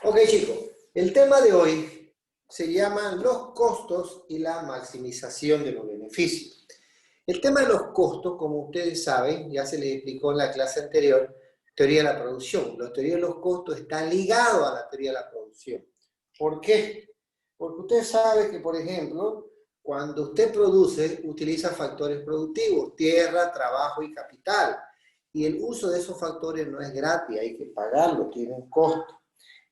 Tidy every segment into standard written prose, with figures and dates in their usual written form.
Ok, chicos, el tema de hoy se llama los costos y la maximización de los beneficios. El tema de los costos, como ustedes saben, ya se les explicó en la clase anterior, teoría de la producción. La teoría de los costos está ligado a la teoría de la producción. ¿Por qué? Porque usted sabe que, por ejemplo, cuando usted produce, utiliza factores productivos, tierra, trabajo y capital. Y el uso de esos factores no es gratis, hay que pagarlo, tiene un costo.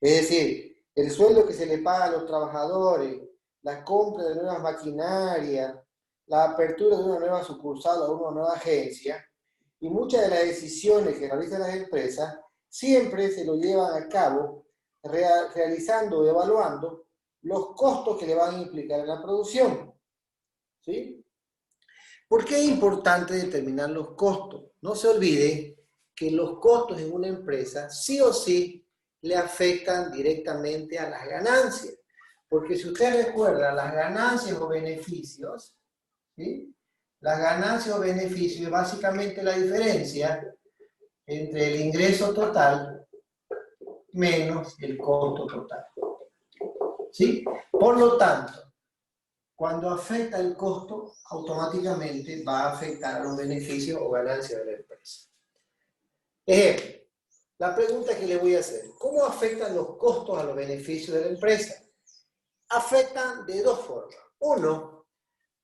Es decir, el sueldo que se le paga a los trabajadores, la compra de nuevas maquinarias, la apertura de una nueva sucursal o una nueva agencia, y muchas de las decisiones que realizan las empresas siempre se lo llevan a cabo realizando o evaluando los costos que le van a implicar en la producción. ¿Sí? ¿Por qué es importante determinar los costos? No se olvide que los costos en una empresa sí o sí le afectan directamente a las ganancias. Porque si usted recuerda las ganancias o beneficios, ¿sí? Las ganancias o beneficios es básicamente la diferencia entre el ingreso total menos el costo total. ¿Sí? Por lo tanto, cuando afecta el costo, automáticamente va a afectar a los beneficios o ganancias de la empresa. Ejemplo, la pregunta que le voy a hacer, ¿cómo afectan los costos a los beneficios de la empresa? Afectan de dos formas. Uno,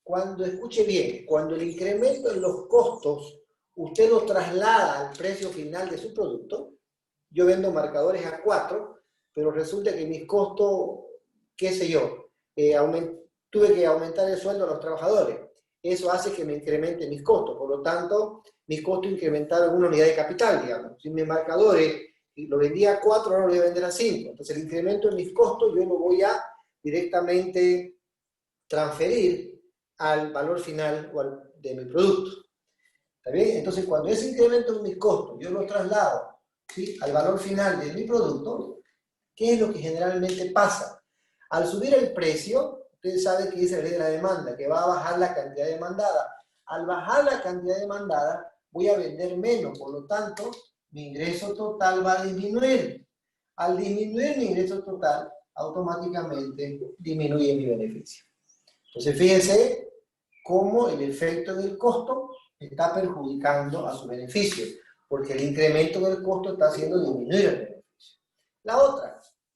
cuando, escuche bien, cuando el incremento en los costos usted lo traslada al precio final de su producto. Yo vendo marcadores a 4, pero resulta que mis costos, qué sé yo, tuve que aumentar el sueldo a los trabajadores. Eso hace que me incremente mis costos. Por lo tanto, mis costos incrementaron una unidad de capital, digamos. Si mis marcadores lo vendía a 4, ahora lo voy a vender a 5. Entonces, el incremento en mis costos yo lo voy a directamente transferir al valor final de mi producto. ¿Está bien? Entonces, cuando ese incremento en mis costos yo lo traslado, ¿sí?, al valor final de mi producto, ¿qué es lo que generalmente pasa? Al subir el precio, usted sabe que dice la ley de la demanda, que va a bajar la cantidad demandada. Al bajar la cantidad demandada, voy a vender menos, por lo tanto, mi ingreso total va a disminuir. Al disminuir mi ingreso total, automáticamente disminuye mi beneficio. Entonces, fíjense cómo el efecto del costo está perjudicando a su beneficio, porque el incremento del costo está haciendo disminuir el beneficio.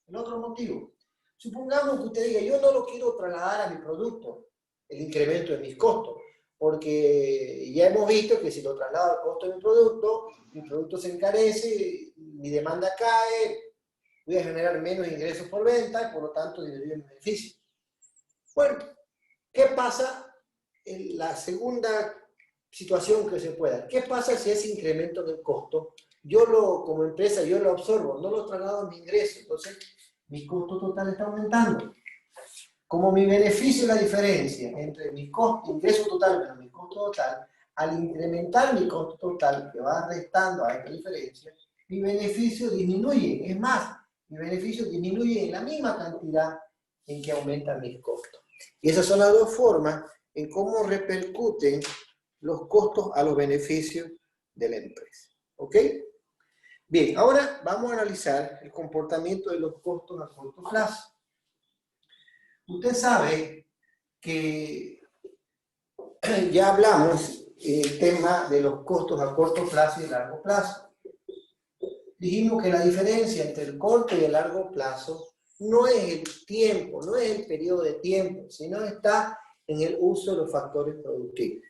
El otro motivo. Supongamos que usted diga, yo no lo quiero trasladar a mi producto, el incremento de mis costos, porque ya hemos visto que si lo traslado al costo de mi producto se encarece, mi demanda cae, voy a generar menos ingresos por venta y por lo tanto disminuye mi beneficio. Bueno, ¿qué pasa en la segunda situación que se pueda? ¿Qué pasa si ese incremento del costo, como empresa, yo lo absorbo, no lo traslado a mi ingreso? Entonces, mi costo total está aumentando. Como mi beneficio es la diferencia entre mi ingreso total menos mi costo total, al incrementar mi costo total, que va restando a esta diferencia, mi beneficio disminuye. Es más, mi beneficio disminuye en la misma cantidad en que aumentan mis costos. Y esas son las dos formas en cómo repercuten los costos a los beneficios de la empresa. ¿Ok? Bien, ahora vamos a analizar el comportamiento de los costos a corto plazo. Usted sabe que ya hablamos el tema de los costos a corto plazo y largo plazo. Dijimos que la diferencia entre el corto y el largo plazo no es el tiempo, no es el periodo de tiempo, sino está en el uso de los factores productivos.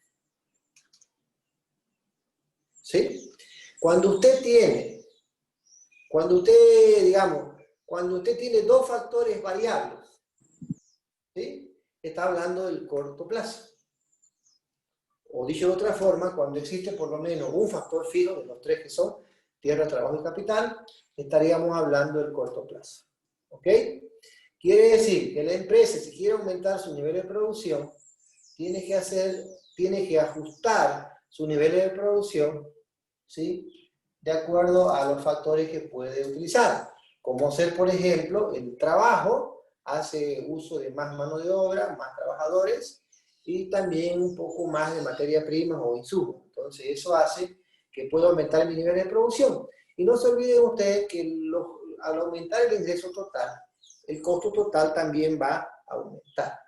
¿Sí? Cuando usted tiene dos factores variables, ¿sí?, está hablando del corto plazo. O dicho de otra forma, cuando existe por lo menos un factor fijo de los tres que son tierra, trabajo y capital, estaríamos hablando del corto plazo. ¿Ok? Quiere decir que la empresa, si quiere aumentar su nivel de producción, tiene que ajustar su nivel de producción, ¿sí?, de acuerdo a los factores que puede utilizar. Como ser, por ejemplo, el trabajo hace uso de más mano de obra, más trabajadores, y también un poco más de materia prima o insumos. Entonces eso hace que pueda aumentar mi nivel de producción. Y no se olviden ustedes que al aumentar el ingreso total, el costo total también va a aumentar.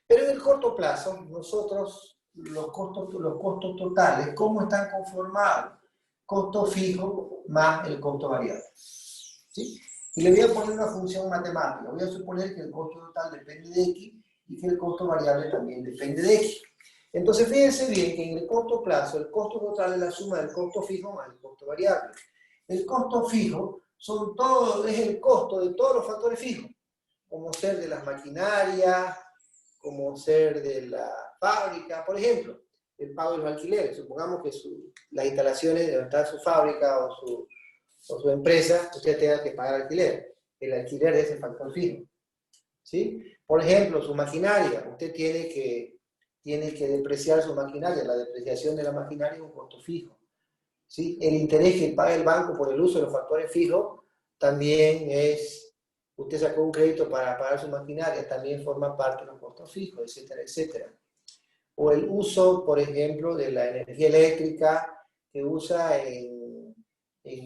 Pero en el corto plazo, nosotros, los costos totales, ¿cómo están conformados? Costo fijo más el costo variable. ¿Sí? Y le voy a poner una función matemática. Voy a suponer que el costo total depende de X y que el costo variable también depende de X. Entonces, fíjense bien que en el corto plazo, el costo total es la suma del costo fijo más el costo variable. El costo fijo es el costo de todos los factores fijos, como ser de las maquinarias, como ser de la fábrica, por ejemplo, el pago de los alquileres. Supongamos que las instalaciones donde está su fábrica o su empresa, usted tenga que pagar alquiler. El alquiler es el factor fijo. ¿Sí? Por ejemplo, su maquinaria, usted tiene que depreciar su maquinaria. La depreciación de la maquinaria es un costo fijo. ¿Sí? El interés que paga el banco por el uso de los factores fijos también es, usted sacó un crédito para pagar su maquinaria, también forma parte de los costos fijos, etcétera, etcétera. O el uso, por ejemplo, de la energía eléctrica que usa en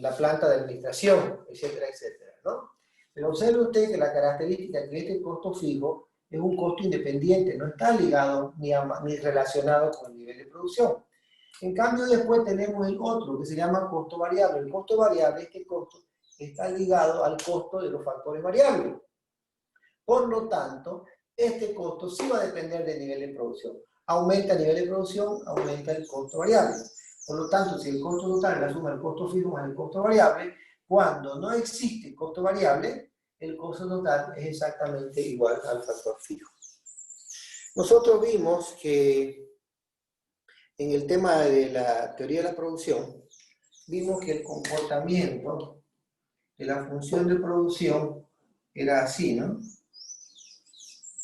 la planta de administración, etcétera, etcétera, ¿no? Pero observe usted que la característica es que este costo fijo es un costo independiente, no está ligado ni relacionado con el nivel de producción. En cambio, después tenemos el otro, que se llama costo variable. El costo variable, este costo, está ligado al costo de los factores variables. Por lo tanto, este costo sí va a depender del nivel de producción. Aumenta el nivel de producción, aumenta el costo variable. Por lo tanto, si el costo total es la suma del costo fijo más el costo variable, cuando no existe costo variable, el costo total es exactamente igual al factor fijo. Nosotros vimos que en el tema de la teoría de la producción, vimos que el comportamiento de la función de producción era así, ¿no?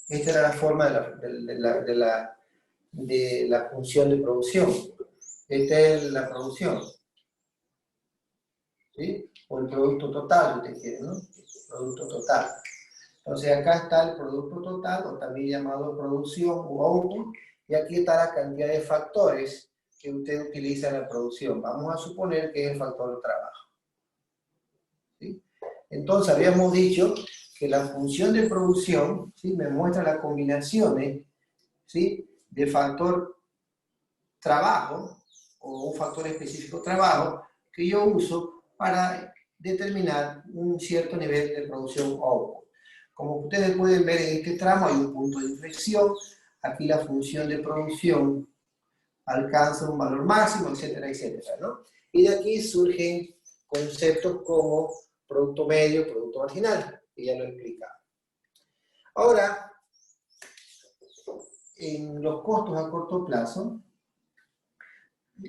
Esta era la forma de la función de producción. Esta es la producción. ¿Sí? O el producto total, si usted quiere, ¿no? El producto total. Entonces acá está el producto total, o también llamado producción o output, y aquí está la cantidad de factores que usted utiliza en la producción. Vamos a suponer que es el factor de trabajo. ¿Sí? Entonces habíamos dicho que la función de producción, ¿sí?, me muestra las combinaciones, ¿sí?, de factor trabajo o un factor específico trabajo que yo uso para determinar un cierto nivel de producción output. Como ustedes pueden ver en este tramo hay un punto de inflexión, aquí la función de producción alcanza un valor máximo, etcétera, etcétera, ¿no? Y de aquí surgen conceptos como producto medio, producto marginal, que ya lo he explicado. Ahora, en los costos a corto plazo,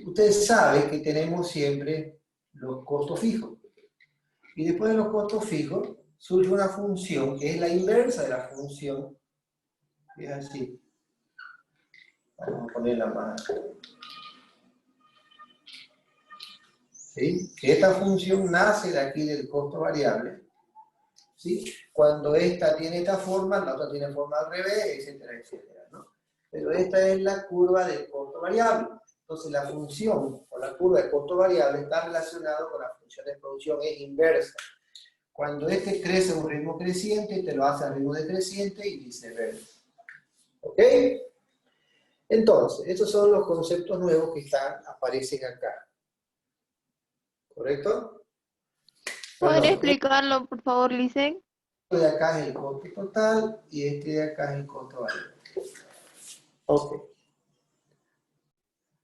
ustedes saben que tenemos siempre los costos fijos. Y después de los costos fijos, surge una función que es la inversa de la función, que es así. Vamos a ponerla más. ¿Sí? Que esta función nace de aquí del costo variable. ¿Sí? Cuando esta tiene esta forma, la otra tiene forma al revés, etcétera, etcétera, ¿no? Pero esta es la curva del costo variable. Entonces la función o la curva del costo variable está relacionada con la función de producción, es inversa. Cuando este crece a un ritmo creciente, te lo hace a ritmo decreciente y viceversa. ¿Ok? Entonces, estos son los conceptos nuevos que aparecen acá. ¿Correcto? ¿Podría explicarlo, por favor, Licen? Este de acá es el costo total y este de acá es el costo variable. Ok.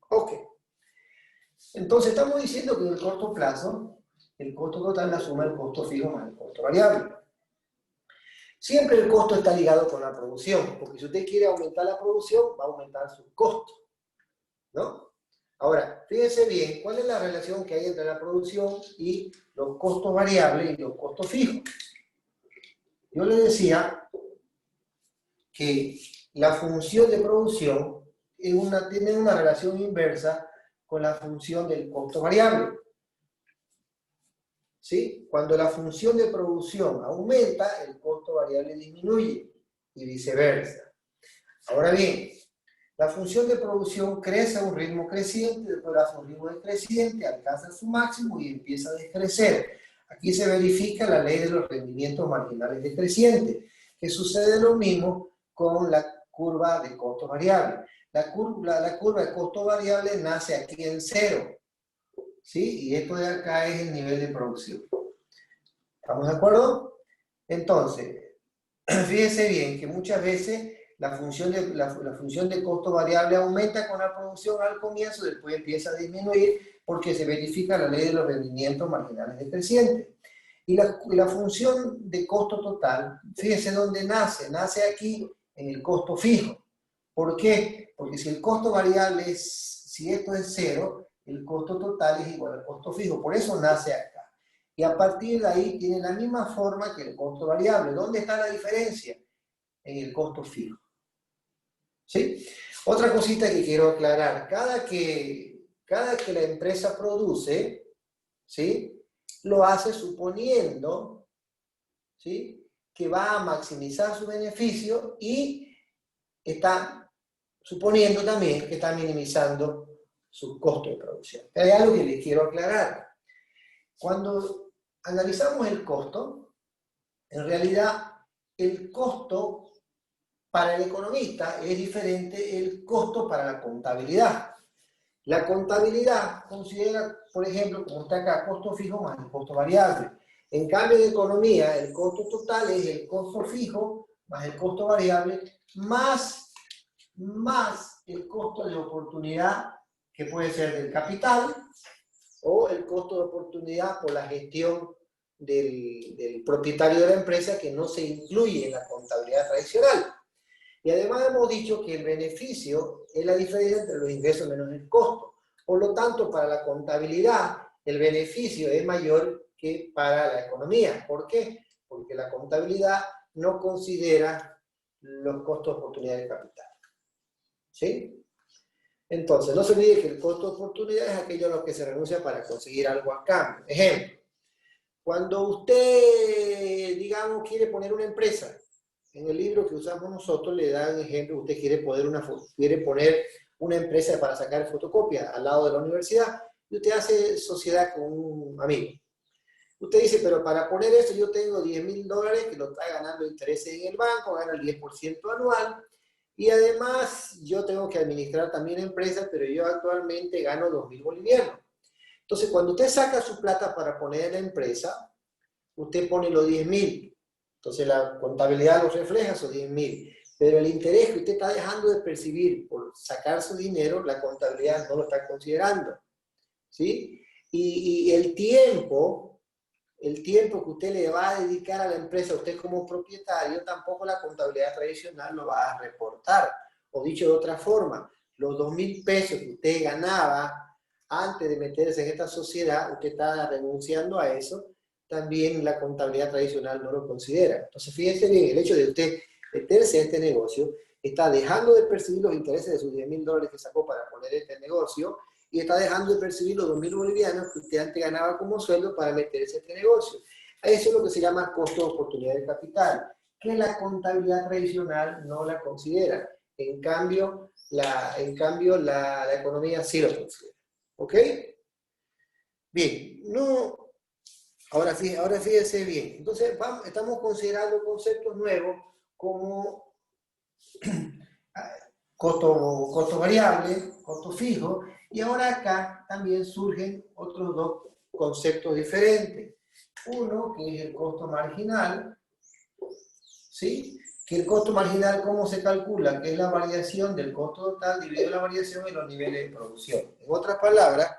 Ok. Entonces, estamos diciendo que en el corto plazo, el costo total es la suma del costo fijo más el costo variable. Siempre el costo está ligado con la producción, porque si usted quiere aumentar la producción, va a aumentar su costo, ¿no? Ahora, fíjense bien, ¿cuál es la relación que hay entre la producción y los costos variables y los costos fijos? Yo le decía que la función de producción tiene una relación inversa con la función del costo variable. ¿Sí? Cuando la función de producción aumenta, el costo variable disminuye y viceversa. Ahora bien, la función de producción crece a un ritmo creciente, después hace un ritmo decreciente, alcanza su máximo y empieza a decrecer. Aquí se verifica la ley de los rendimientos marginales decrecientes, que sucede lo mismo con la curva de costo variable. La curva de costo variable nace aquí en cero, ¿sí? Y esto de acá es el nivel de producción. ¿Estamos de acuerdo? Entonces, fíjese bien que muchas veces la función de costo variable aumenta con la producción al comienzo, después empieza a disminuir porque se verifica la ley de los rendimientos marginales decrecientes. Y la función de costo total, fíjese dónde nace. Nace aquí en el costo fijo. ¿Por qué? Porque si el costo variable si esto es cero, el costo total es igual al costo fijo. Por eso nace acá. Y a partir de ahí tiene la misma forma que el costo variable. ¿Dónde está la diferencia? En el costo fijo. ¿Sí? Otra cosita que quiero aclarar. Cada que la empresa produce, ¿sí?, lo hace suponiendo, ¿sí?, que va a maximizar su beneficio y está suponiendo también que está minimizando su costo de producción. Pero hay algo que les quiero aclarar. Cuando analizamos el costo, en realidad el costo para el economista es diferente el costo para la contabilidad. La contabilidad considera, por ejemplo, como está acá, costo fijo más el costo variable. En cambio, en economía, el costo total es el costo fijo más el costo variable más el costo de oportunidad, que puede ser del capital, o el costo de oportunidad por la gestión del propietario de la empresa, que no se incluye en la contabilidad tradicional. Y además hemos dicho que el beneficio es la diferencia entre los ingresos menos el costo. Por lo tanto, para la contabilidad, el beneficio es mayor que para la economía. ¿Por qué? Porque la contabilidad no considera los costos de oportunidad de capital. ¿Sí? Entonces, no se olvide que el costo de oportunidad es aquello a lo que se renuncia para conseguir algo a cambio. Ejemplo, cuando usted, digamos, quiere poner una empresa, en el libro que usamos nosotros le dan ejemplo, usted quiere poner una empresa para sacar fotocopias al lado de la universidad y usted hace sociedad con un amigo. Usted dice, pero para poner eso yo tengo $10.000 que lo está ganando intereses en el banco, gana el 10% anual y además yo tengo que administrar también empresas, pero yo actualmente gano 2.000 bolivianos. Entonces, cuando usted saca su plata para poner en la empresa, usted pone los 10.000. Entonces la contabilidad lo refleja esos 10.000. Pero el interés que usted está dejando de percibir por sacar su dinero, la contabilidad no lo está considerando. ¿Sí? Y el tiempo que usted le va a dedicar a la empresa, usted como propietario, tampoco la contabilidad tradicional lo va a reportar. O dicho de otra forma, los 2.000 pesos que usted ganaba antes de meterse en esta sociedad, usted está renunciando a eso, también la contabilidad tradicional no lo considera. Entonces, fíjense bien, el hecho de usted meterse en este negocio está dejando de percibir los intereses de sus $10.000 que sacó para poner este negocio y está dejando de percibir los 2.000 bolivianos que usted antes ganaba como sueldo para meterse en este negocio. Eso es lo que se llama costo de oportunidad de capital, que la contabilidad tradicional no la considera. En cambio, la economía sí lo considera. ¿Ok? Bien, no... Ahora fíjese bien. Entonces, estamos considerando conceptos nuevos como costo variable, costo fijo, y ahora acá también surgen otros dos conceptos diferentes. Uno, que es el costo marginal, ¿sí? Que el costo marginal, ¿cómo se calcula? Que es la variación del costo total dividido la variación en los niveles de producción. En otras palabras,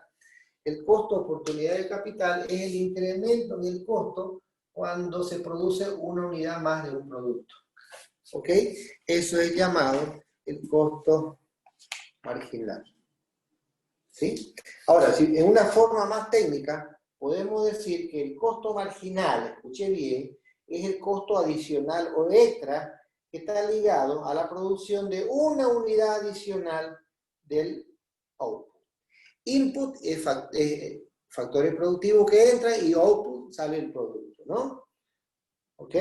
el costo de oportunidad de capital es el incremento en el costo cuando se produce una unidad más de un producto. ¿Ok? Eso es llamado el costo marginal. ¿Sí? Ahora, si en una forma más técnica, podemos decir que el costo marginal, escuche bien, es el costo adicional o extra que está ligado a la producción de una unidad adicional del output. Input es factores productivos que entran y output sale el producto, ¿no? ¿Ok?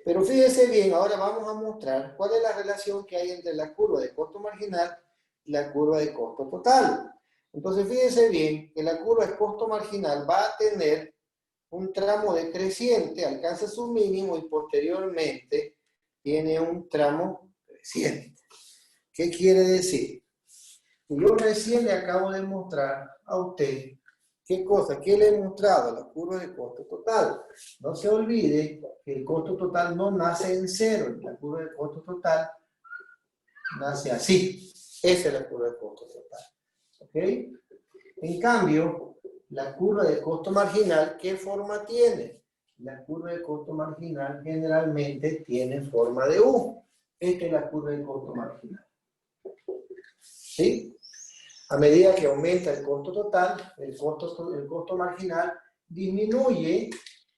Pero fíjense bien, ahora vamos a mostrar cuál es la relación que hay entre la curva de costo marginal y la curva de costo total. Entonces fíjense bien que la curva de costo marginal va a tener un tramo decreciente, alcanza su mínimo y posteriormente tiene un tramo creciente. ¿Qué quiere decir? Yo recién le acabo de mostrar a usted qué cosa, qué le he mostrado, la curva de costo total. No se olvide que el costo total no nace en cero, la curva de costo total nace así. Esa es la curva de costo total. ¿Ok? En cambio, la curva de costo marginal, ¿qué forma tiene? La curva de costo marginal generalmente tiene forma de U. Esta es la curva de costo marginal. ¿Sí? A medida que aumenta el costo total, el costo marginal disminuye,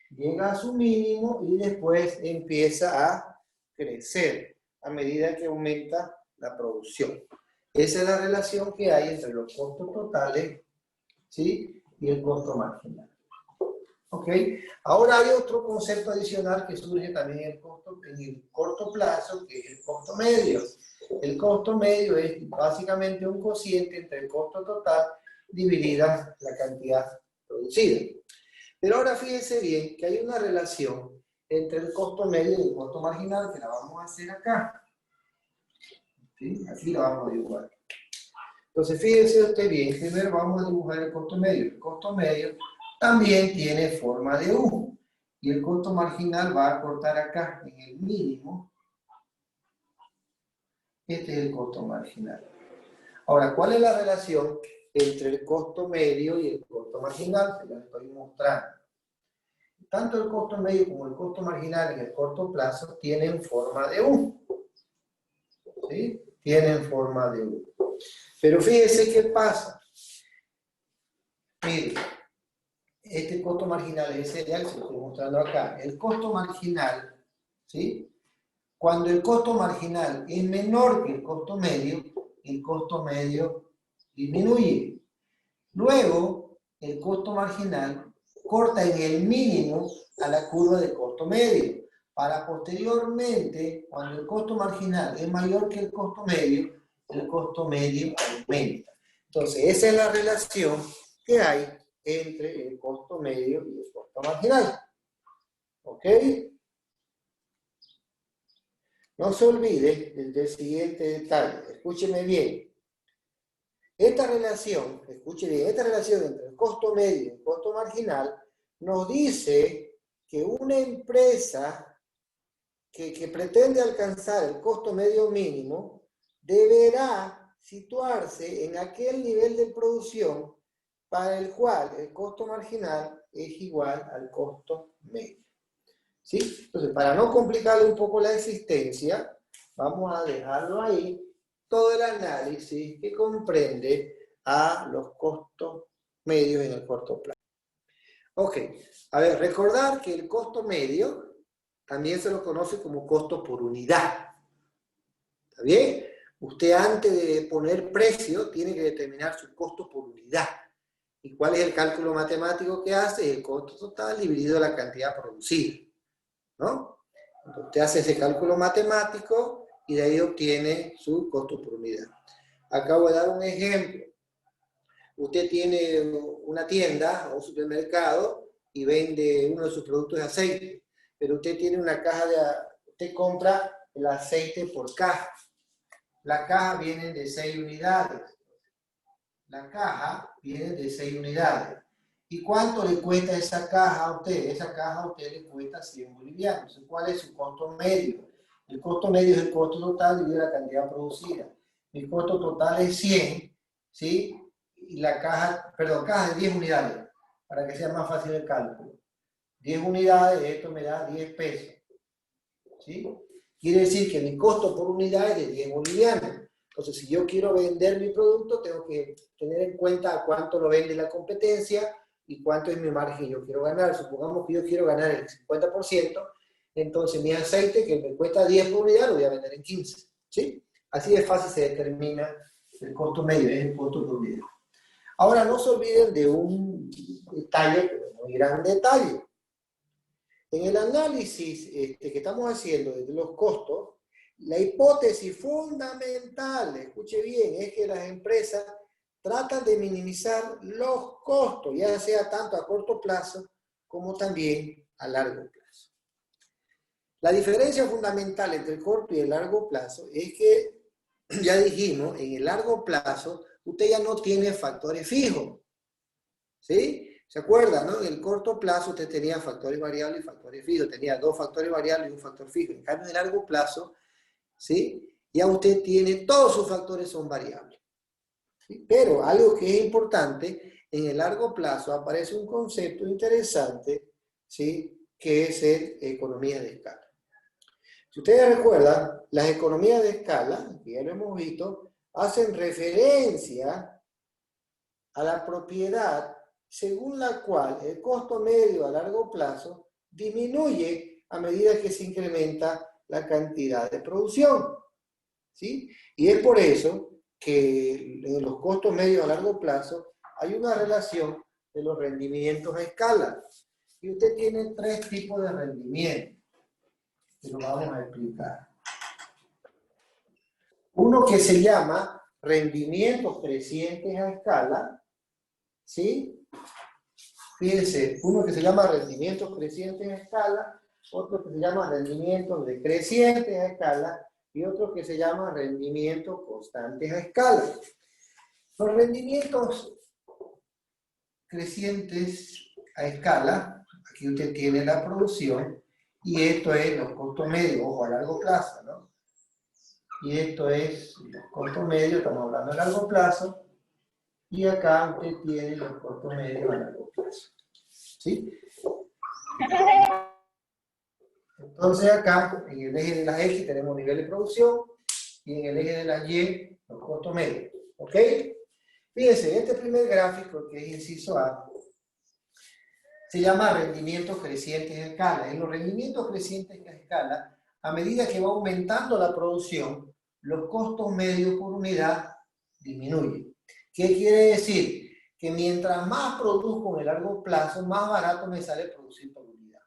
llega a su mínimo y después empieza a crecer a medida que aumenta la producción. Esa es la relación que hay entre los costos totales, ¿sí?, y el costo marginal. ¿Ok? Ahora hay otro concepto adicional que surge también en el corto plazo, que es el costo medio. El costo medio es básicamente un cociente entre el costo total dividida la cantidad producida. Pero ahora fíjense bien que hay una relación entre el costo medio y el costo marginal, que la vamos a hacer acá. ¿Sí? Aquí la vamos a dibujar. Entonces fíjense usted bien, primero vamos a dibujar el costo medio. El costo medio también tiene forma de U. Y el costo marginal va a cortar acá en el mínimo. Este es el costo marginal. Ahora, ¿cuál es la relación entre el costo medio y el costo marginal? Se lo estoy mostrando. Tanto el costo medio como el costo marginal en el corto plazo tienen forma de U. ¿Sí? Tienen forma de U. Pero fíjese qué pasa. Mire, este costo marginal es ese ya que se lo estoy mostrando acá. El costo marginal, ¿sí? Cuando el costo marginal es menor que el costo medio disminuye. Luego, el costo marginal corta en el mínimo a la curva de costo medio, para posteriormente, cuando el costo marginal es mayor que el costo medio aumenta. Entonces, esa es la relación que hay entre el costo medio y el costo marginal. ¿Ok? No se olvide del siguiente detalle. Escúcheme bien. Esta relación, escuche bien, esta relación entre el costo medio y el costo marginal nos dice que una empresa que pretende alcanzar el costo medio mínimo deberá situarse en aquel nivel de producción para el cual el costo marginal es igual al costo medio. ¿Sí? Entonces, para no complicarle un poco la existencia, vamos a dejarlo ahí, todo el análisis que comprende a los costos medios en el corto plazo. Ok, a ver, recordar que el costo medio también se lo conoce como costo por unidad. ¿Está bien? Usted antes de poner precio tiene que determinar su costo por unidad. ¿Y cuál es el cálculo matemático que hace? El costo total dividido la cantidad producida, ¿no? Entonces, usted hace ese cálculo matemático y de ahí obtiene su costo por unidad. Acabo de dar un ejemplo. Usted tiene una tienda o un supermercado y vende uno de sus productos de aceite, pero usted tiene una caja usted compra el aceite por caja. La caja viene de 6 unidades. La caja viene de 6 unidades. ¿Y cuánto le cuesta esa caja a usted? Esa caja a usted le cuesta 100 bolivianos. ¿Cuál es su costo medio? El costo medio es el costo total dividido la cantidad producida. El costo total es 100, ¿sí? Y la caja, perdón, caja de 10 unidades, para que sea más fácil el cálculo. 10 unidades, esto me da 10 pesos. ¿Sí? Quiere decir que mi costo por unidad es de 10 bolivianos. Entonces, si yo quiero vender mi producto, tengo que tener en cuenta a cuánto lo vende la competencia y cuánto es mi margen que yo quiero ganar. Supongamos que yo quiero ganar el 50%, entonces mi aceite que me cuesta 10 por unidad lo voy a vender en 15. ¿Sí? Así de fácil se determina el costo medio, es el costo por unidad. Ahora, no se olviden de un detalle, pero muy gran detalle. En el análisis que estamos haciendo de los costos, la hipótesis fundamental, escuche bien, es que las empresas tratan de minimizar los costos, ya sea tanto a corto plazo como también a largo plazo. La diferencia fundamental entre el corto y el largo plazo es que, ya dijimos, en el largo plazo usted ya no tiene factores fijos, ¿sí? ¿Se acuerda, no? En el corto plazo usted tenía factores variables y factores fijos, tenía 2 factores variables y un factor fijo. En cambio, en el largo plazo, ¿sí? Ya usted tiene, todos sus factores son variables. ¿Sí? Pero algo que es importante, en el largo plazo aparece un concepto interesante, ¿sí? Que es economía de escala. Si ustedes recuerdan, las economías de escala, que ya lo hemos visto, hacen referencia a la propiedad según la cual el costo medio a largo plazo disminuye a medida que se incrementa la cantidad de producción, ¿sí? Y es por eso que en los costos medios a largo plazo hay una relación de los rendimientos a escala. Y usted tiene 3 tipos de rendimientos, que lo vamos a explicar. Uno que se llama rendimientos crecientes a escala, ¿sí? Fíjense, uno que se llama rendimientos crecientes a escala, otro que se llama rendimientos decrecientes a escala y otro que se llama rendimientos constantes a escala. Los rendimientos crecientes a escala, aquí usted tiene la producción y esto es los costos medios, ojo, a largo plazo, ¿no? Y esto es los costos medios, estamos hablando a largo plazo, y acá usted tiene los costos medios a largo plazo. ¿Sí? Entonces acá, en el eje de la X tenemos nivel de producción, y en el eje de la Y, los costos medios. ¿Ok? Fíjense, este primer gráfico, que es inciso A, se llama rendimientos crecientes a escala. En los rendimientos crecientes a escala, a medida que va aumentando la producción, los costos medios por unidad disminuyen. ¿Qué quiere decir? Que mientras más produzco en el largo plazo, más barato me sale producir por unidad.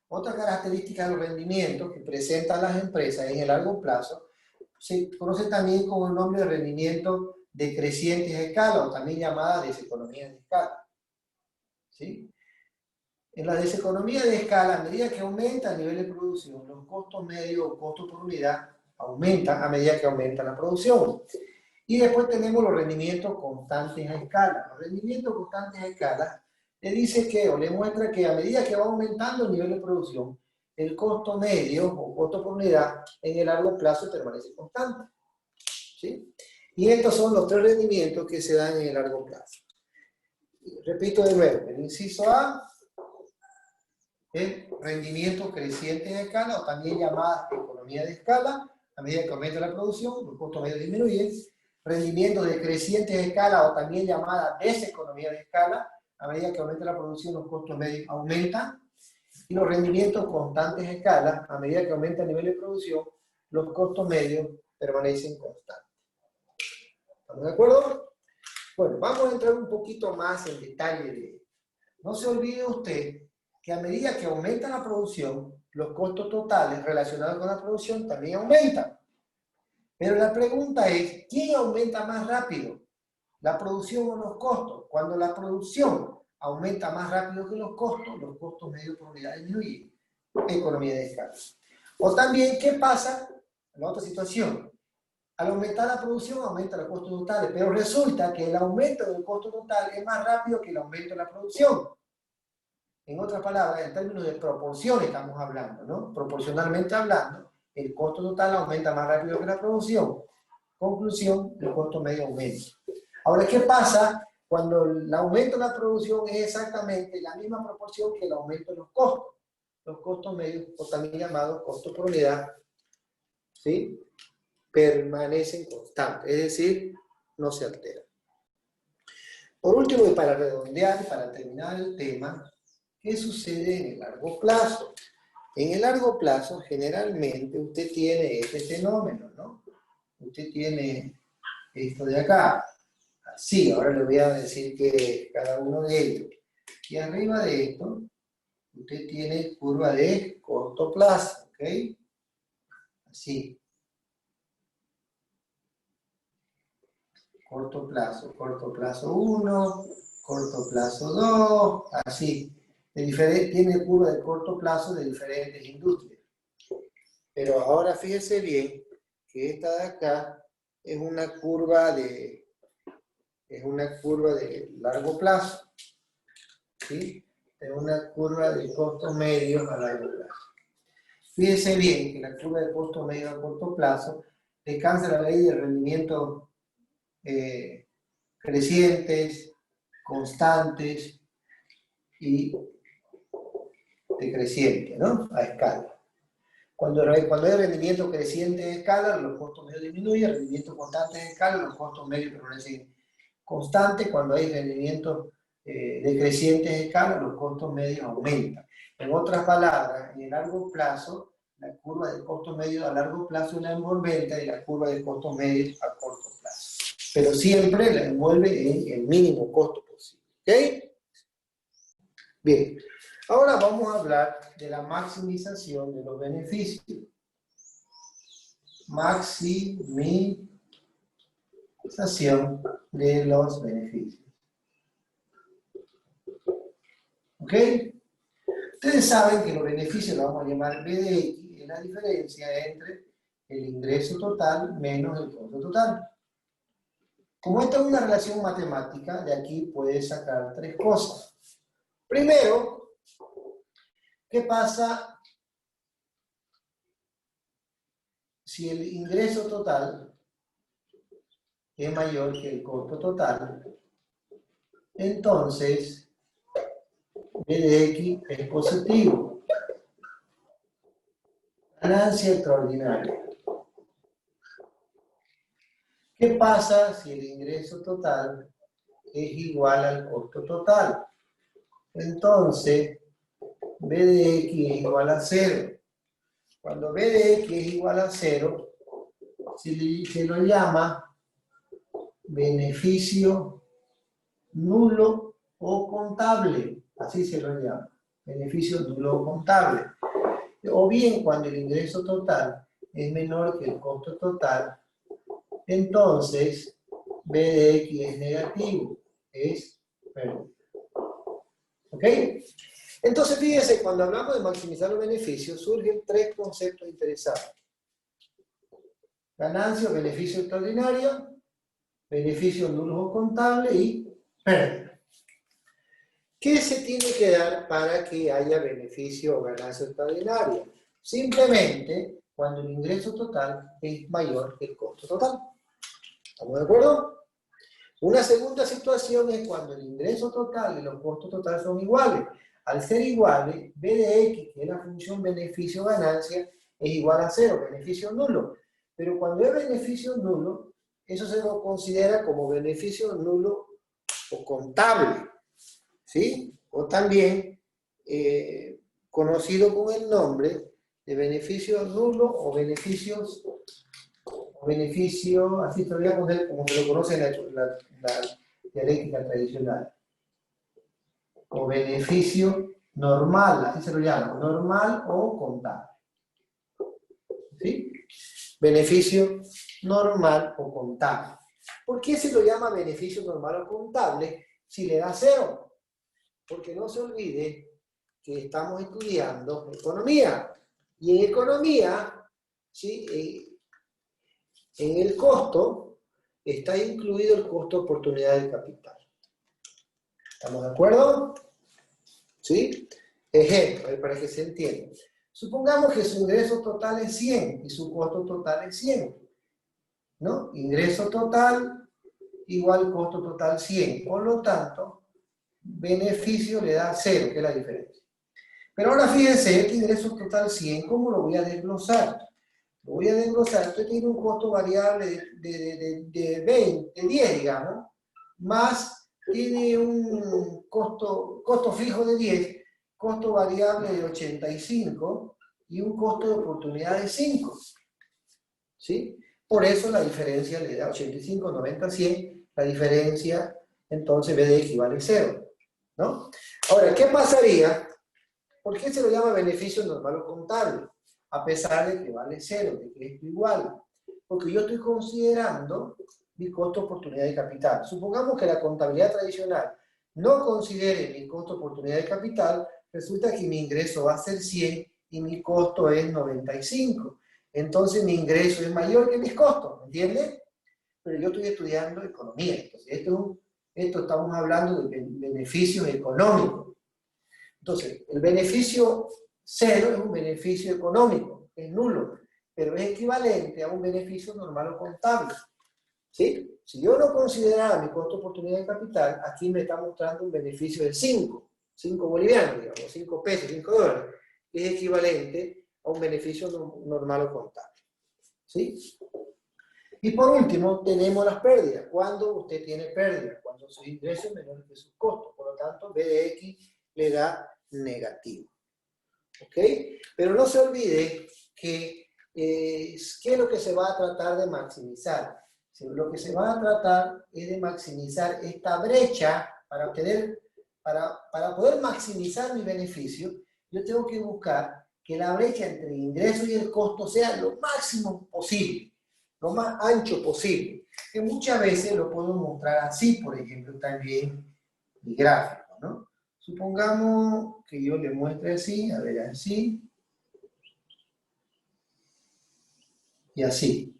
Otra característica de los rendimientos que presentan las empresas en el largo plazo se conoce también como el nombre de rendimiento decrecientes a escala o también llamada deseconomía de escala. ¿Sí? En la deseconomía de escala, a medida que aumenta el nivel de producción, los costos medios o costos por unidad aumentan a medida que aumenta la producción. Y después tenemos los rendimientos constantes a escala. Los rendimientos constantes a escala le dice que, o le muestra que a medida que va aumentando el nivel de producción, el costo medio o costo por unidad en el largo plazo permanece constante. ¿Sí? Y estos son los 3 rendimientos que se dan en el largo plazo. Repito de nuevo, el inciso A, el rendimiento creciente de escala, o también llamada economía de escala, a medida que aumenta la producción, los costos medios disminuyen. Rendimiento decreciente de escala, o también llamada deseconomía de escala, a medida que aumenta la producción, los costos medios aumentan. Y los rendimientos constantes de escala, a medida que aumenta el nivel de producción, los costos medios permanecen constantes. ¿Estamos de acuerdo? Bueno, vamos a entrar un poquito más en detalle de esto. No se olvide usted que a medida que aumenta la producción, los costos totales relacionados con la producción también aumentan. Pero la pregunta es, ¿quién aumenta más rápido? ¿La producción o los costos? Cuando la producción aumenta más rápido que los costos medios por unidad disminuyen. Economía de escala. O también, ¿qué pasa en la otra situación? Al aumentar la producción, aumenta los costos totales, pero resulta que el aumento del costo total es más rápido que el aumento de la producción. En otras palabras, en términos de proporción estamos hablando, ¿no? Proporcionalmente hablando, el costo total aumenta más rápido que la producción. Conclusión, el costo medio aumenta. Ahora, ¿qué pasa cuando el aumento de la producción es exactamente la misma proporción que el aumento de los costos? Los costos medios, o también llamados costos por unidad, ¿sí? Permanecen constantes, es decir, no se alteran. Por último, y para redondear, para terminar el tema, ¿qué sucede en el largo plazo? En el largo plazo, generalmente, usted tiene este fenómeno, ¿no? Usted tiene esto de acá. Así, ahora le voy a decir que cada uno de ellos. Y arriba de esto, usted tiene curva de corto plazo, ¿ok? Así. corto plazo 1, corto plazo 2, así. tiene curva de corto plazo de diferentes industrias. Pero ahora fíjese bien que esta de acá es una curva de largo plazo, ¿sí? Es una curva de costos medios a largo plazo. Fíjese bien que la curva de costos medios a corto plazo descansa la ley de rendimientos crecientes, constantes y decrecientes, ¿no? A escala. Cuando hay rendimiento creciente de escala, los costos medios disminuyen, rendimiento constante de escala, los costos medios permanecen constantes. Cuando hay rendimiento decreciente de escala, los costos medios aumentan. En otras palabras, en el largo plazo, la curva de costos medios a largo plazo es la envolvente y la curva de costos medios a corto plazo. Pero siempre la envuelve en el mínimo costo posible. ¿Ok? Bien. Ahora vamos a hablar de la maximización de los beneficios. Maximización de los beneficios. ¿Ok? Ustedes saben que los beneficios los vamos a llamar B de X, es la diferencia entre el ingreso total menos el costo total. Como esta es una relación matemática, de aquí puedes sacar tres cosas. Primero, ¿qué pasa si el ingreso total es mayor que el costo total? Entonces, B de X es positivo. Ganancia extraordinaria. ¿Qué pasa si el ingreso total es igual al costo total? Entonces, B de X es igual a 0. Cuando B de X es igual a 0, se lo llama beneficio nulo o contable. Así se lo llama. Beneficio nulo o contable. O bien cuando el ingreso total es menor que el costo total, entonces B de X es negativo, es pérdida. ¿Ok? Entonces fíjense, cuando hablamos de maximizar los beneficios, surgen tres conceptos interesantes. Ganancia o beneficio extraordinario, beneficio nulo o contable y pérdida. ¿Qué se tiene que dar para que haya beneficio o ganancia extraordinaria? Simplemente cuando el ingreso total es mayor que el costo total. ¿Estamos de acuerdo? Una segunda situación es cuando el ingreso total y los costos totales son iguales. Al ser iguales, B de X, que es la función beneficio-ganancia, es igual a 0, beneficio nulo. Pero cuando es beneficio nulo, eso se lo considera como beneficio nulo o contable, ¿sí? O también conocido con el nombre de beneficio nulo o beneficio, así se lo voy a poner como se lo conoce en la dialéctica tradicional. O beneficio normal, así se lo llama, normal o contable. ¿Sí? Beneficio normal o contable. ¿Por qué se lo llama beneficio normal o contable si le da 0? Porque no se olvide que estamos estudiando economía. Y en economía, ¿sí? En el costo está incluido el costo de oportunidad de capital. ¿Estamos de acuerdo? ¿Sí? Ejemplo, para que se entienda. Supongamos que su ingreso total es 100 y su costo total es 100. ¿No? Ingreso total igual costo total 100. Por lo tanto, beneficio le da 0, que es la diferencia. Pero ahora fíjense, este ingreso total 100, ¿cómo lo voy a desglosar? Lo voy a desglosar. Esto tiene un costo variable de 20, de 10, digamos, más tiene un costo fijo de 10, costo variable de 85 y un costo de oportunidad de 5. ¿Sí? Por eso la diferencia le da 85, 90, 100. La diferencia, entonces, B de X vale 0. ¿No? Ahora, ¿qué pasaría? ¿Por qué se lo llama beneficio normal o contable? A pesar de que vale 0, de que es igual. Porque yo estoy considerando mi costo oportunidad de capital. Supongamos que la contabilidad tradicional no considere mi costo oportunidad de capital, resulta que mi ingreso va a ser 100 y mi costo es 95. Entonces mi ingreso es mayor que mis costos, ¿me entiendes? Pero yo estoy estudiando economía, entonces esto estamos hablando de beneficios económicos. Entonces, el beneficio cero es un beneficio económico, es nulo, pero es equivalente a un beneficio normal o contable. ¿Sí? Si yo no considerara mi costo de oportunidad de capital, aquí me está mostrando un beneficio de 5 bolivianos, digamos, 5 pesos, 5 dólares, que es equivalente a un beneficio normal o contable. ¿Sí? Y por último, tenemos las pérdidas. Cuando usted tiene pérdidas, cuando su ingreso es menor que sus costos. Por lo tanto, B de X le da negativo. ¿Ok? Pero no se olvide que ¿qué es lo que se va a tratar de maximizar? Lo que se va a tratar es de maximizar esta brecha para poder maximizar mi beneficio. Yo tengo que buscar que la brecha entre el ingreso y el costo sea lo máximo posible, lo más ancho posible. Que muchas veces lo puedo mostrar así, por ejemplo, también mi gráfico, ¿no? Supongamos que yo le muestre así, a ver, así, y así.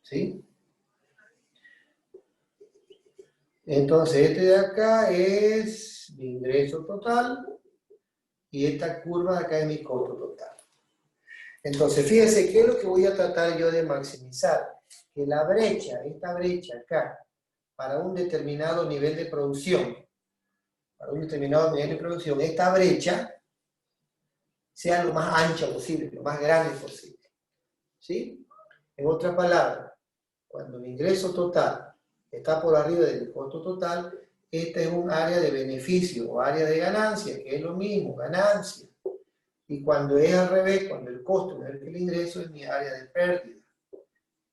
¿Sí? Entonces, este de acá es mi ingreso total y esta curva de acá es mi costo total. Entonces, fíjense, ¿qué es lo que voy a tratar yo de maximizar? Que la brecha, esta brecha acá, para un determinado nivel de producción, esta brecha sea lo más ancha posible, lo más grande posible. ¿Sí? En otras palabras, cuando mi ingreso total está por arriba del costo total, esta es un área de beneficio o área de ganancia, que es lo mismo, ganancia. Y cuando es al revés, cuando el costo es menor que el ingreso, es mi área de pérdida.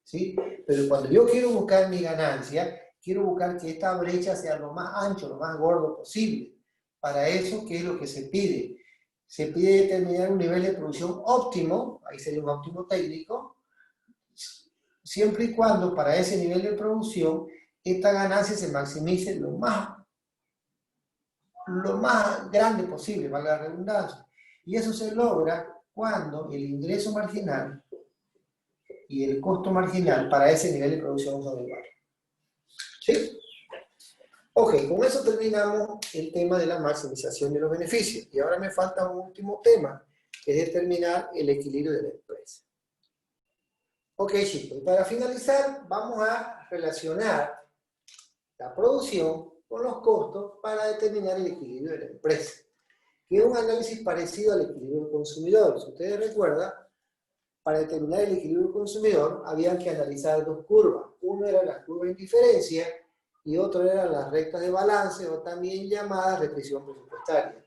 ¿Sí? Pero cuando yo quiero buscar mi ganancia, quiero buscar que esta brecha sea lo más ancho, lo más gordo posible. Para eso, ¿qué es lo que se pide? Se pide determinar un nivel de producción óptimo, ahí sería un óptimo técnico, siempre y cuando para ese nivel de producción esta ganancia se maximice lo más grande posible, valga la redundancia. Y eso se logra cuando el ingreso marginal y el costo marginal para ese nivel de producción son iguales. ¿Sí? Ok, con eso terminamos el tema de la maximización de los beneficios. Y ahora me falta un último tema, que es determinar el equilibrio de la empresa. Ok, chicos, para finalizar, vamos a relacionar la producción con los costos para determinar el equilibrio de la empresa, que es un análisis parecido al equilibrio del consumidor. Si ustedes recuerdan, para determinar el equilibrio del consumidor, había que analizar dos curvas. Una era la curva de indiferencia y otra eran las rectas de balance, o también llamadas restricción presupuestaria.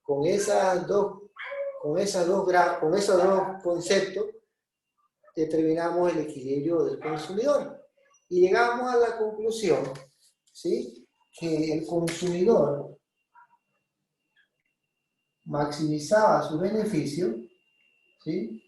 Con esos dos conceptos, determinamos el equilibrio del consumidor. Y llegamos a la conclusión, ¿sí?, que el consumidor maximizaba su beneficio, ¿sí?,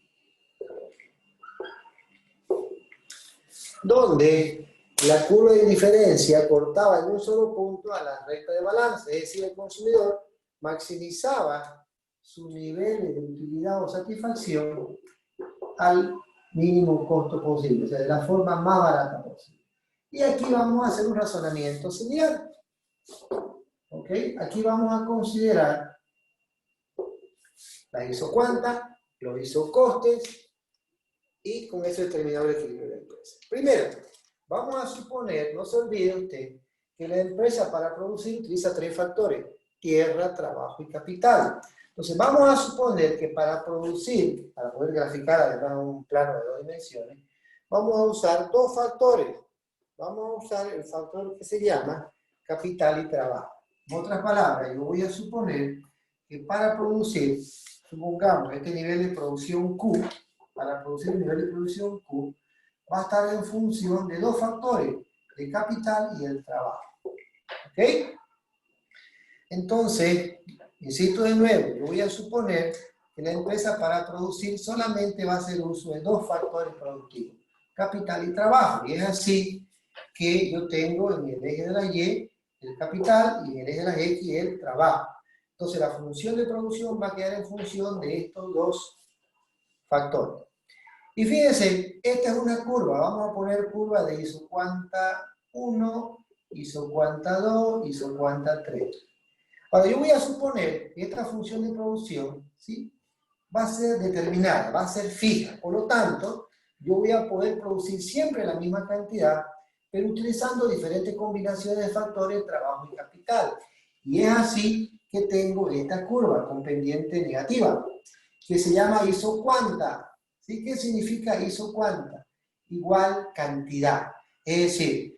donde la curva de diferencia cortaba en un solo punto a la recta de balance, es decir, el consumidor maximizaba su nivel de utilidad o satisfacción al mínimo costo posible, o sea, de la forma más barata posible. Y aquí vamos a hacer un razonamiento similar. ¿Ok? Aquí vamos a considerar la isocuanta, los isocostes, y con eso determinamos el equilibrio de la empresa. Primero, vamos a suponer, no se olvide usted, que la empresa para producir utiliza 3 factores: tierra, trabajo y capital. Entonces, vamos a suponer que para producir, para poder graficar además un plano de 2 dimensiones, vamos a usar 2 factores. Vamos a usar el factor que se llama capital y trabajo. En otras palabras, yo voy a suponer que para producir, supongamos, este nivel de producción Q, para producir el nivel de producción Q, va a estar en función de 2 factores, el capital y el trabajo. ¿Ok? Entonces, insisto de nuevo, yo voy a suponer que la empresa para producir solamente va a hacer uso de 2 factores productivos, capital y trabajo. Y es así que yo tengo en el eje de la Y el capital y en el eje de la X el trabajo. Entonces la función de producción va a quedar en función de estos dos factores. Y fíjense, esta es una curva, vamos a poner curva de isocuanta 1, isocuanta 2, isocuanta 3. Ahora yo voy a suponer que esta función de producción, ¿sí?, va a ser determinada, va a ser fija. Por lo tanto, yo voy a poder producir siempre la misma cantidad, pero utilizando diferentes combinaciones de factores, trabajo y capital. Y es así que tengo esta curva con pendiente negativa, que se llama isocuanta. ¿Sí? ¿Qué significa isocuanta? Igual cantidad. Es decir,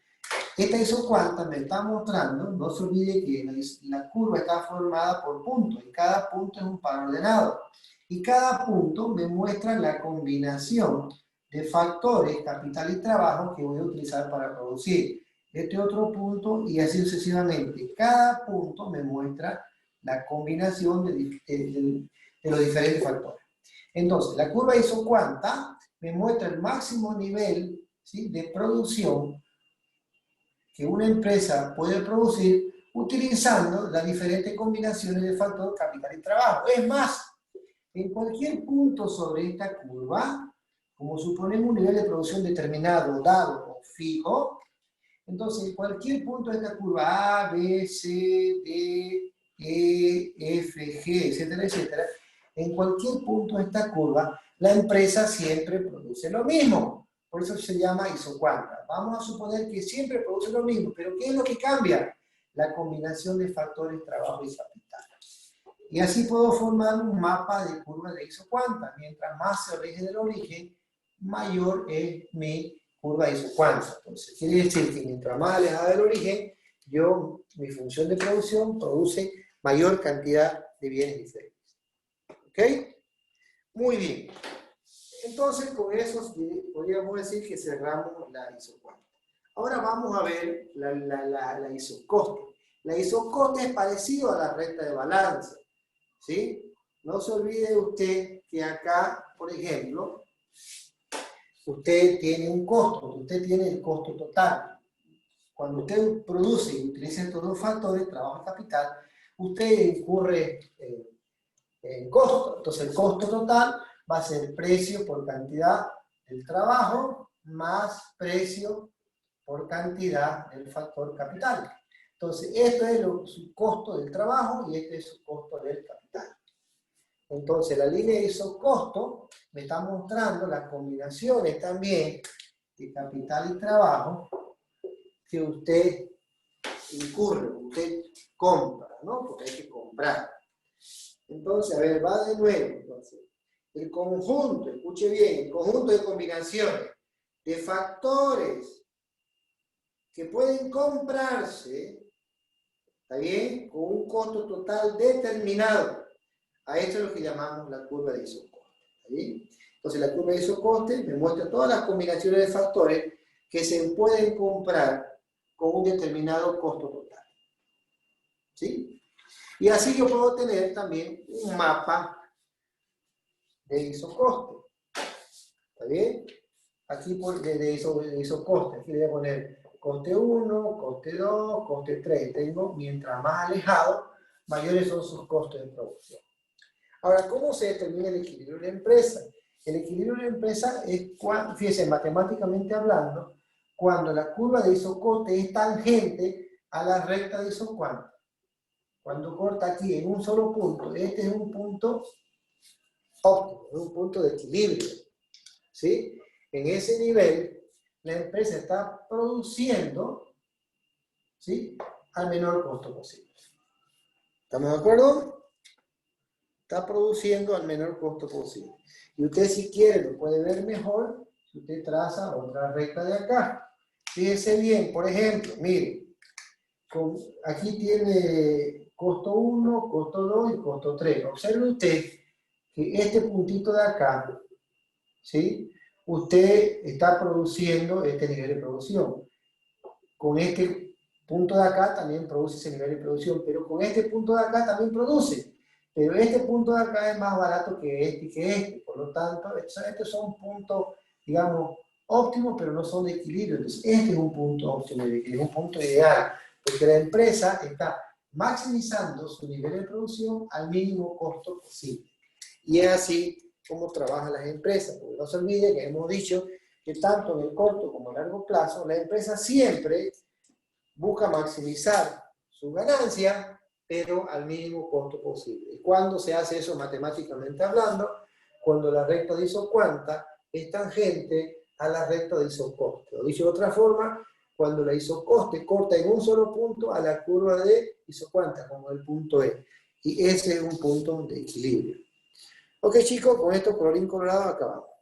esta isocuanta me está mostrando, no se olvide que la curva está formada por puntos, y cada punto es un par ordenado. Y cada punto me muestra la combinación de factores, capital y trabajo que voy a utilizar para producir. Este otro punto y así sucesivamente. Cada punto me muestra la combinación de los diferentes factores. Entonces, la curva isocuanta me muestra el máximo nivel, ¿sí?, de producción que una empresa puede producir utilizando las diferentes combinaciones de factor, capital y trabajo. Es más, en cualquier punto sobre esta curva, como suponemos un nivel de producción determinado, dado o fijo, entonces en cualquier punto de esta curva A, B, C, D, E, F, G, etcétera, etcétera, en cualquier punto de esta curva, la empresa siempre produce lo mismo. Por eso se llama isocuanta. Vamos a suponer que siempre produce lo mismo, pero ¿qué es lo que cambia? La combinación de factores, trabajo y capital. Y así puedo formar un mapa de curva de isocuanta. Mientras más se aleje del origen, mayor es mi curva isocuanta. Entonces, quiere decir que mientras más alejada del origen, mi función de producción produce mayor cantidad de bienes diferentes. ¿Ok? Muy bien. Entonces, con eso podríamos decir que cerramos la isocuanta. Ahora vamos a ver la isocoste. La isocoste es parecido a la recta de balance, ¿sí? No se olvide usted que acá, por ejemplo, usted tiene un costo, usted tiene el costo total. Cuando usted produce y utiliza estos dos factores, trabajo y capital, usted incurre en costo. Entonces el costo total va a ser precio por cantidad del trabajo más precio por cantidad del factor capital. Entonces esto es su costo del trabajo y este es su costo del capital. Entonces la línea de isocosto me está mostrando las combinaciones también de capital y trabajo que usted incurre, usted compra, ¿no? Porque hay que comprar. Entonces, a ver, va de nuevo. Entonces, el conjunto, escuche bien, el conjunto de combinaciones de factores que pueden comprarse, ¿está bien?, con un costo total determinado. A esto es lo que llamamos la curva de isocoste. ¿Está bien? Entonces, la curva de isocoste me muestra todas las combinaciones de factores que se pueden comprar con un determinado costo total. ¿Sí? Y así yo puedo tener también un mapa de isocoste. ¿Está bien? Aquí de isocoste, aquí le voy a poner coste 1, coste 2, coste 3. Tengo, mientras más alejado, mayores son sus costos de producción. Ahora, ¿cómo se determina el equilibrio de la empresa? El equilibrio de la empresa es, fíjense, matemáticamente hablando, cuando la curva de isocoste es tangente a la recta de isocuanta. Cuando corta aquí en un solo punto, este es un punto óptimo, es un punto de equilibrio. ¿Sí? En ese nivel, la empresa está produciendo, ¿sí?, al menor costo posible. ¿Estamos de acuerdo? Está produciendo al menor costo posible. Y usted, si quiere, lo puede ver mejor si usted traza otra recta de acá. Fíjese bien, por ejemplo, mire, aquí tiene costo 1, costo 2 y costo 3. Observe usted que este puntito de acá, ¿sí?, usted está produciendo este nivel de producción. Con este punto de acá también produce ese nivel de producción, pero con este punto de acá también produce. Pero este punto de acá es más barato que este y que este. Por lo tanto, estos son puntos, digamos, óptimos, pero no son de equilibrio. Entonces, este es un punto óptimo, es un punto ideal, porque la empresa está maximizando su nivel de producción al mínimo costo posible. Y es así como trabajan las empresas, porque no se olvide que hemos dicho que tanto en el corto como en el largo plazo, la empresa siempre busca maximizar su ganancia, pero al mínimo costo posible. ¿Y cuándo se hace eso matemáticamente hablando? Cuando la recta de isocuanta es tangente a la recta de isocoste. O dicho de otra forma, cuando la isocoste corta en un solo punto a la curva de isocuanta, como el punto E. Y ese es un punto de equilibrio. Ok, chicos, con esto, colorín colorado, acabamos.